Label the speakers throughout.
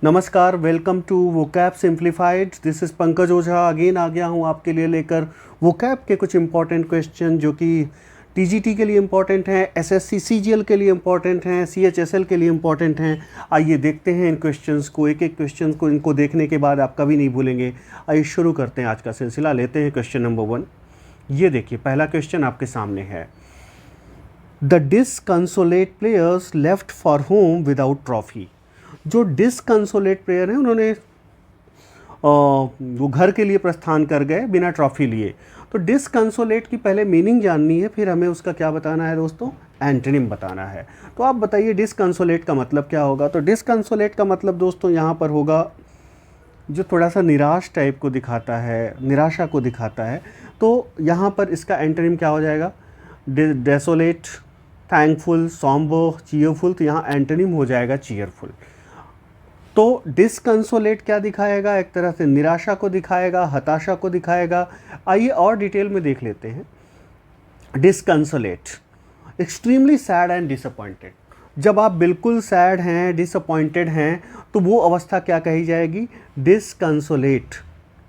Speaker 1: नमस्कार, welcome to vocab simplified. This is Pankaj Ojha. Again आ गया हूँ आपके लिए लेकर वोकैब के कुछ इंपॉर्टेंट क्वेश्चन जो कि टीजीटी के लिए इम्पॉर्टेंट हैं, एसएससी सीजीएल के लिए इम्पॉर्टेंट हैं, सीएचएसएल के लिए इम्पॉर्टेंट हैं। आइए देखते हैं इन क्वेश्चंस को, एक एक क्वेश्चन को। इनको देखने के बाद आप कभी नहीं भूलेंगे। आइए शुरू करते हैं आज का सिलसिला। लेते हैं क्वेश्चन नंबर 1। ये देखिए, पहला क्वेश्चन आपके सामने है। The disconsolate players left for home without trophy. जो डिसकंसोलेट प्लेयर हैं उन्होंने वो घर के लिए प्रस्थान कर गए बिना ट्रॉफी लिए। तो डिसकंसोलेट की पहले मीनिंग जाननी है, फिर हमें उसका क्या बताना है दोस्तों, एंटोनिम बताना है। तो आप बताइए डिसकंसोलेट का मतलब क्या होगा। तो डिसकंसोलेट का मतलब दोस्तों यहाँ पर होगा जो थोड़ा सा निराश टाइप को दिखाता है, निराशा को दिखाता है। तो यहाँ पर इसका एंटोनिम क्या हो जाएगा, डेसोलेट, थैंकफुल, सॉम्बर, चीयरफुल। तो यहाँ एंटोनिम हो जाएगा चीयरफुल। तो डिसकंसोलेट क्या दिखाएगा, एक तरह से निराशा को दिखाएगा, हताशा को दिखाएगा। आइए और डिटेल में देख लेते हैं। डिसकंसोलेट, एक्सट्रीमली सैड एंड डिसअपॉइंटेड। जब आप बिल्कुल सैड हैं, डिसअपॉइंटेड हैं, तो वो अवस्था क्या कही जाएगी, डिसकंसोलेट।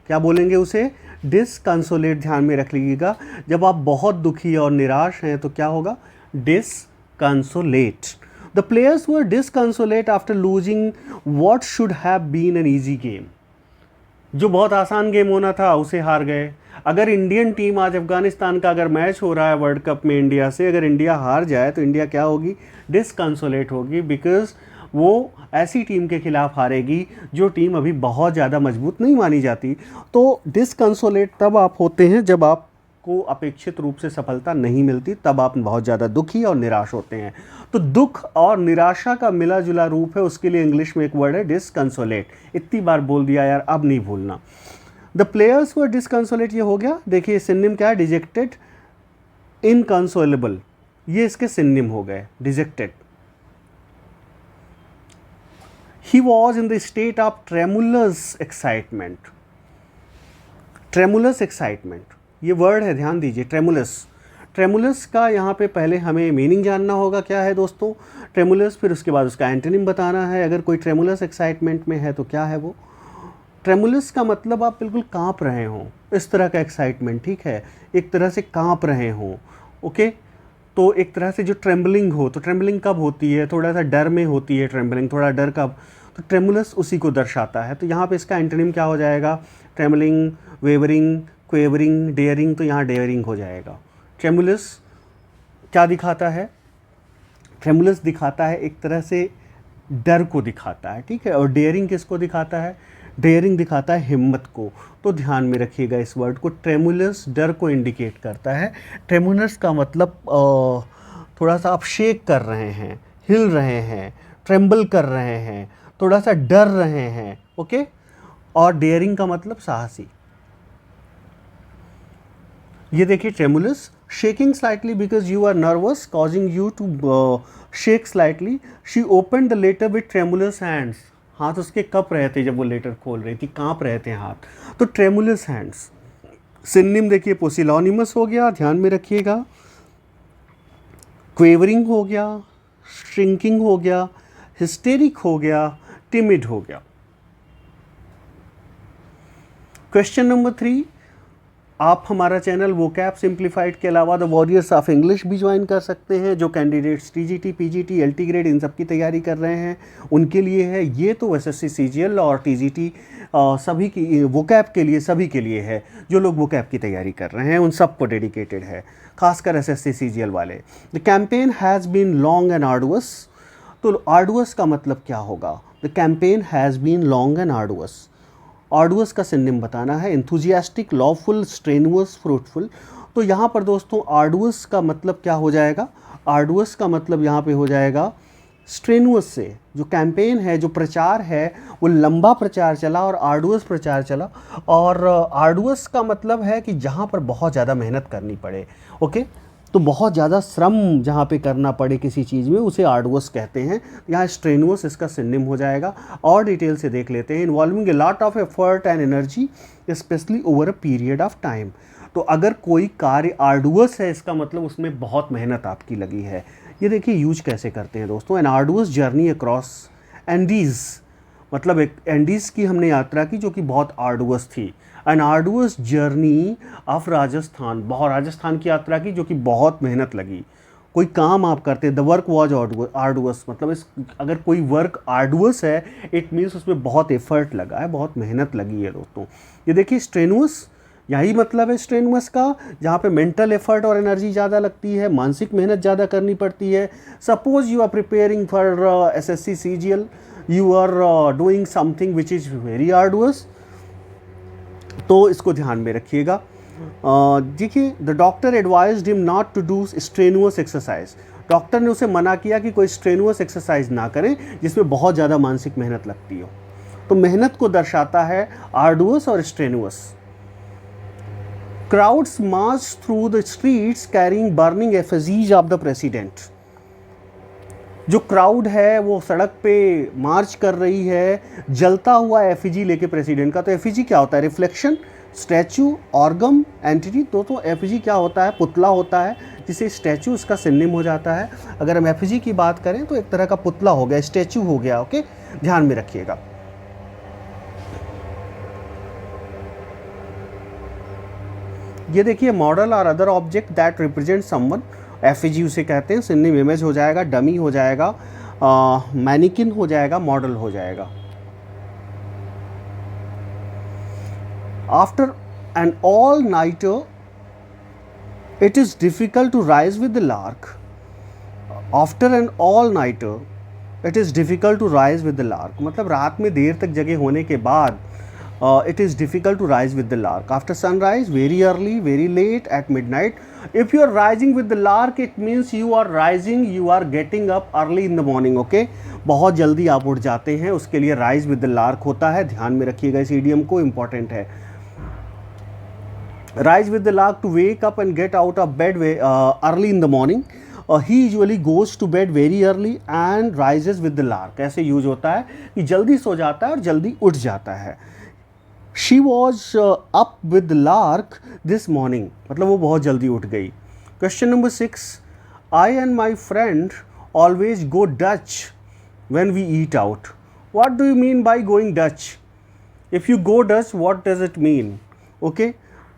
Speaker 1: क्या बोलेंगे उसे, डिसकंसोलेट। ध्यान में रख लीजिएगा, जब आप बहुत दुखी और निराश हैं तो क्या होगा, डिसकंसोलेट। The players were disconsolate after losing what should have been an easy game. जो बहुत आसान गेम होना था उसे हार गए। अगर इंडियन टीम आज अफगानिस्तान का अगर मैच हो रहा है वर्ल्ड कप में इंडिया से, अगर इंडिया हार जाए तो इंडिया क्या होगी, डिसकंसोलेट होगी। बिकॉज वो ऐसी टीम के खिलाफ हारेगी जो टीम अभी बहुत ज़्यादा मजबूत नहीं मानी जाती। तो डिसकंसोलेट तब आप होते हैं जब आप को अपेक्षित रूप से सफलता नहीं मिलती, तब आप बहुत ज़्यादा दुखी और निराश होते हैं। तो दुख और निराशा का मिला जुला रूप है, उसके लिए इंग्लिश में एक वर्ड है डिसकंसोलेट। इतनी बार बोल दिया यार, अब नहीं भूलना। द प्लेयर्स वर डिसकंसोलेट, ये हो गया। देखिए सिनोनिम क्या है, डिजेक्टेड, इनकंसोलेबल, ये इसके सिनोनिम हो गए, dejected. He was in the state of tremulous excitement. Tremulous excitement ये वर्ड है, ध्यान दीजिए, ट्रेमुलस। ट्रेमुलस का यहाँ पे पहले हमें मीनिंग जानना होगा क्या है दोस्तों, ट्रेमुलस। फिर उसके बाद उसका एंटोनिम बताना है। अगर कोई ट्रेमुलस एक्साइटमेंट में है तो क्या है वो, ट्रेमुलस का मतलब आप बिल्कुल कांप रहे हों, इस तरह का एक्साइटमेंट, ठीक है, एक तरह से कांप रहे हों। ओके, तो एक तरह से जो ट्रेम्बलिंग हो, तो ट्रेम्बलिंग कब होती है, थोड़ा सा डर में होती है ट्रेम्बलिंग, थोड़ा डर कब, तो ट्रेमुलस उसी को दर्शाता है। तो यहाँ पे इसका एंटोनिम क्या हो जाएगा, ट्रेम्बलिंग, वेवरिंग, क्वेवरिंग, डेयरिंग। तो यहाँ डेयरिंग हो जाएगा। ट्रेमुलस क्या दिखाता है, ट्रेमुलस दिखाता है एक तरह से डर को दिखाता है, ठीक है। और डेयरिंग किसको दिखाता है, डेयरिंग दिखाता है हिम्मत को। तो ध्यान में रखिएगा इस वर्ड को, ट्रेमुलस डर को इंडिकेट करता है। ट्रेमुलस का मतलब थोड़ा सा आप शेक कर रहे हैं, हिल रहे हैं, ट्रेम्बल कर रहे हैं, थोड़ा सा डर रहे हैं। ओके, और डेयरिंग का मतलब साहसी। ये देखिए tremulous, shaking slightly because you are nervous causing you to shake slightly. She open the letter with tremulous hands. हाथ उसके कप रहे थे जब वो लेटर खोल रही थी, कांप रहे थे हाथ। तो ट्रेमुलस हैंड्स। सिनोनिम देखिए, पोसिलोनिमस हो गया, ध्यान में रखिएगा, क्वेवरिंग हो गया, श्रिंकिंग हो गया, हिस्टेरिक हो गया, टिमिड हो गया। क्वेश्चन नंबर 3, आप हमारा चैनल वोकैब सिंप्लीफाइड के अलावा द वॉरियर्स ऑफ इंग्लिश भी ज्वाइन कर सकते हैं। जो candidates TGT, PGT, LT grade इन सब की तैयारी कर रहे हैं उनके लिए है ये। तो एसएससी सीजीएल और टीजीटी सभी की, वोकैब के लिए, सभी के लिए है। जो लोग वोकैब की तैयारी कर रहे हैं उन सबको डेडिकेटेड है, खासकर एसएससी सीजीएल वाले। The campaign has been long and arduous. तो आर्डुअस का मतलब क्या होगा, the campaign has been long and arduous. Arduous का सिनोनिम बताना है, एंथुजियास्टिक, लॉफुल, स्ट्रेनुअस, फ्रूटफुल। तो यहाँ पर दोस्तों आर्डुअस का मतलब क्या हो जाएगा, आर्डुअस का मतलब यहाँ पे हो जाएगा स्ट्रेनुअस से। जो कैंपेन है, जो प्रचार है, वो लंबा प्रचार चला और आर्डुअस प्रचार चला। और आर्डुअस का मतलब है कि जहाँ पर बहुत ज़्यादा मेहनत करनी पड़े। ओके, तो बहुत ज़्यादा श्रम जहाँ पे करना पड़े किसी चीज़ में, उसे आर्डुअस कहते हैं। यहाँ स्ट्रेनुअस इसका सिनोनिम हो जाएगा। और डिटेल से देख लेते हैं, involving a lot of effort and energy specially over a period of time. तो अगर कोई कार्य आर्डुअस है, इसका मतलब उसमें बहुत मेहनत आपकी लगी है। ये देखिए यूज कैसे करते हैं दोस्तों, an arduous journey across Andes मतलब एक एंडीज़ की हमने यात्रा की जो कि बहुत आर्डुअस थी, an arduous journey of Rajasthan, बहुत राजस्थान की यात्रा की जो कि बहुत मेहनत लगी। कोई काम आप करते, द वर्क वॉज आर्डुअस, मतलब इस अगर कोई वर्क आर्डुअस है इट मीन्स उसमें बहुत एफर्ट लगा है, बहुत मेहनत लगी है दोस्तों। ये देखिए स्ट्रेनुअस, यही मतलब है स्ट्रेनुअस का, जहाँ पे मेंटल एफर्ट और एनर्जी ज़्यादा लगती है, मानसिक मेहनत ज़्यादा करनी पड़ती है। Suppose you are preparing for SSC CGL, you are doing something which is very arduous, तो इसको ध्यान में रखिएगा। देखिए the doctor advised him not to do strenuous exercise, doctor ने उसे मना किया कि कोई स्ट्रेनुअस एक्सरसाइज ना करें जिसमें बहुत ज़्यादा मानसिक मेहनत लगती हो। तो मेहनत को दर्शाता है आर्डुअस और strenuous. Crowds march through the streets carrying burning effigies of the president, जो क्राउड है वो सड़क पे मार्च कर रही है जलता हुआ एफिजी लेके प्रेसिडेंट का। तो एफिजी क्या होता है? रिफ्लेक्शन, स्टैचू, ऑर्गम, एंटिटी। तो एफिजी क्या होता है? पुतला होता है, जिसे स्टैचू इसका सिनोनिम हो जाता है। अगर हम एफिजी की बात करें तो एक तरह का पुतला हो गया, स्टैचू हो गया। ओके, ध्यान में रखिएगा। ये देखिए मॉडल और other object that represent someone, effigy उसे कहते हैं। सिनोनिम इमेज हो जाएगा, डमी हो जाएगा, मैनिकिन हो जाएगा, मॉडल हो जाएगा। After an all nighter it is difficult to rise with the lark, after an all nighter it is difficult to rise with the lark, मतलब रात में देर तक जगे होने के बाद it is difficult to rise with the lark. After sunrise, very early, very late, at midnight. If you are rising with the lark, it means you are rising, you are getting up early in the morning. Okay, बहुत जल्दी आप उठ जाते हैं, उसके लिए rise with the lark होता है। ध्यान में रखिएगा इस idiom को, important है। Rise with the lark, to wake up and get out of bed early in the morning. He usually goes to bed very early and rises with the lark. ऐसे use होता है कि जल्दी सो जाता है और जल्दी उठ जाता है। She was up with the lark this morning, मतलब वो बहुत जल्दी उठ गई। Question number 6, I and my friend always go Dutch when we eat out. What do you mean by going Dutch? If you go Dutch, what does it mean? Okay,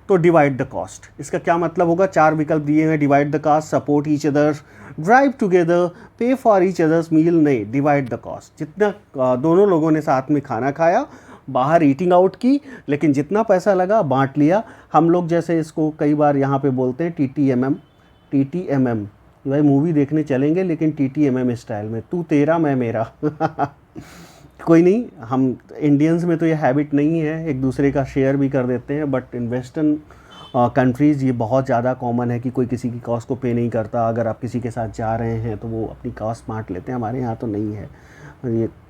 Speaker 1: तो divide the cost, इसका क्या मतलब होगा? 4 विकल्प दिए हैं। Divide the cost, support each other, drive together, पे for each others मील। नहीं, डिवाइड द कॉस्ट। जितना दोनों लोगों ने साथ में खाना खाया, बाहर ईटिंग आउट की, लेकिन जितना पैसा लगा बांट लिया। हम लोग जैसे इसको कई बार यहाँ पे बोलते हैं TTMM, भाई मूवी देखने चलेंगे लेकिन TTMM स्टाइल में, तू तेरा मैं मेरा। कोई नहीं, हम इंडियंस में तो ये हैबिट नहीं है, एक दूसरे का शेयर भी कर देते हैं, बट इन वेस्टर्न कंट्रीज़ ये बहुत ज़्यादा कॉमन है कि कोई किसी की कॉस्ट को पे नहीं करता। अगर आप किसी के साथ जा रहे हैं तो वो अपनी कॉस्ट बांट लेते हैं। हमारे यहाँ तो नहीं है,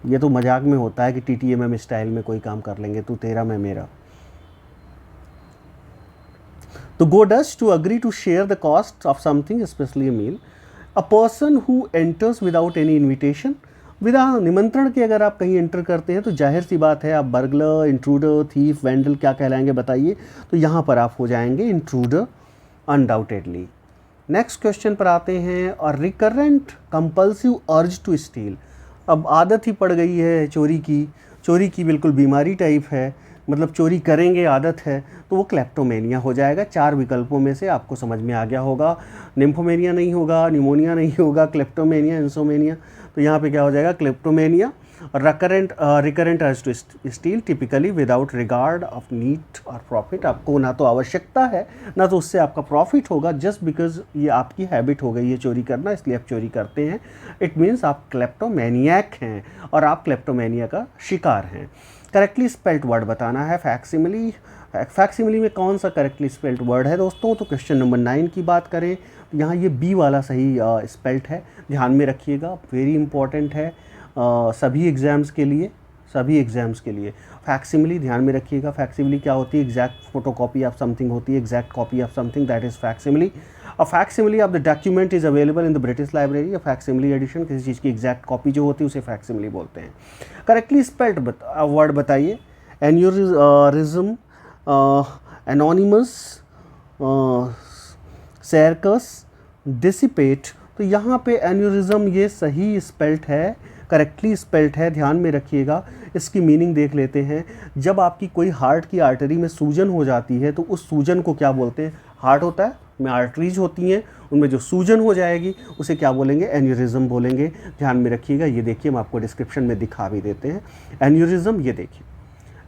Speaker 1: ये तो मजाक में होता है कि TTMM स्टाइल में कोई काम कर लेंगे, तू तेरा मैं मेरा। तो go Dutch, to agree to share the cost of something, especially a meal. A person who enters without any invitation, बिना निमंत्रण के अगर आप कहीं एंटर करते हैं तो जाहिर सी बात है आप बर्गलर, इंट्रूडर, थीफ, वैंडल क्या कहलाएंगे बताइए? तो यहाँ पर आप हो जाएंगे इंट्रूडर अनडाउटेडली। नेक्स्ट क्वेश्चन पर आते हैं, और recurrent compulsive urge to steal, अब आदत ही पड़ गई है चोरी की बिल्कुल बीमारी टाइप है, मतलब चोरी करेंगे आदत है, तो वो क्लेप्टोमेनिया हो जाएगा। 4 विकल्पों में से आपको समझ में आ गया होगा। निम्फोमेनिया नहीं होगा, निमोनिया नहीं होगा, क्लेप्टोमेनिया, इंसोमेनिया। तो यहाँ पे क्या हो जाएगा? Kleptomania. Recurrent urge to steal, typically without regard of need और प्रॉफिट, आपको ना तो आवश्यकता है ना तो उससे आपका प्रॉफिट होगा, जस्ट बिकॉज ये आपकी हैबिट हो गई है चोरी करना, इसलिए आप चोरी करते हैं। इट मीन्स आप क्लेप्टोमेनियक हैं और आप क्लेप्टोमेनिया का शिकार हैं। करेक्टली स्पेल्ट वर्ड बताना है। फैक्सिमिली में कौन सा करेक्टली स्पेल्ट वर्ड है दोस्तों? तो क्वेश्चन नंबर 9 की बात करें तो यहाँ ये बी वाला सही स्पेल्ट है, ध्यान में रखिएगा, वेरी इंपॉर्टेंट है सभी एग्ज़ाम्स के लिए। फैक्सिमिली ध्यान में रखिएगा। फैक्सिमिली क्या होती है? एग्जैक्ट फोटोकॉपी ऑफ समथिंग होती है, exact copy of something, that is facsimile. A facsimile of the document is available in the British library. A facsimile edition, किसी चीज़ की एग्जैक्ट कॉपी जो होती है उसे फैक्सिमिली बोलते हैं। करेक्टली स्पेल्ड वर्ड बताइए। Aneurysm, anonymous, circus, dissipate. तो यहाँ पे एन्यूरिज्म ये सही स्पेल्ट है, करेक्टली स्पेल्ट है, ध्यान में रखिएगा। इसकी मीनिंग देख लेते हैं। जब आपकी कोई हार्ट की आर्टरी में सूजन हो जाती है तो उस सूजन को क्या बोलते हैं? हार्ट होता है, में आर्टरीज होती हैं, उनमें जो सूजन हो जाएगी उसे क्या बोलेंगे? एन्यूरिज्म बोलेंगे। ध्यान में रखिएगा। ये देखिए, हम आपको डिस्क्रिप्शन में दिखा भी देते हैं। एन्यूरिज्म, ये देखिए,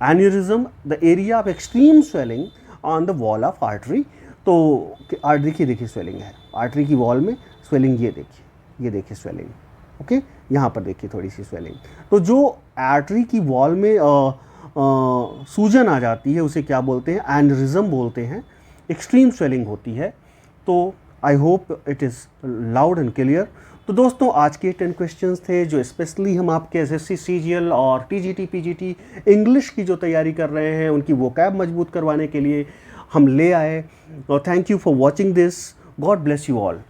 Speaker 1: aneurysm the area of extreme swelling on the wall of artery. तो देखिए स्वेलिंग है आर्टरी की वॉल में, स्वेलिंग ये देखिए स्वेलिंग। ओके, यहाँ पर देखिए थोड़ी सी स्वेलिंग। तो जो आर्टरी की वॉल में सूजन आ जाती है उसे क्या बोलते हैं? एन्यूरिज्म बोलते हैं। एक्सट्रीम स्वेलिंग होती है। तो I hope it is loud and clear. तो दोस्तों, आज के 10 क्वेश्चंस थे जो स्पेशली हम आपके एसएससी सीजीएल और टीजीटी पीजीटी इंग्लिश की जो तैयारी कर रहे हैं उनकी वोकैब मजबूत करवाने के लिए हम ले आए। और thank you for watching this. God bless you all.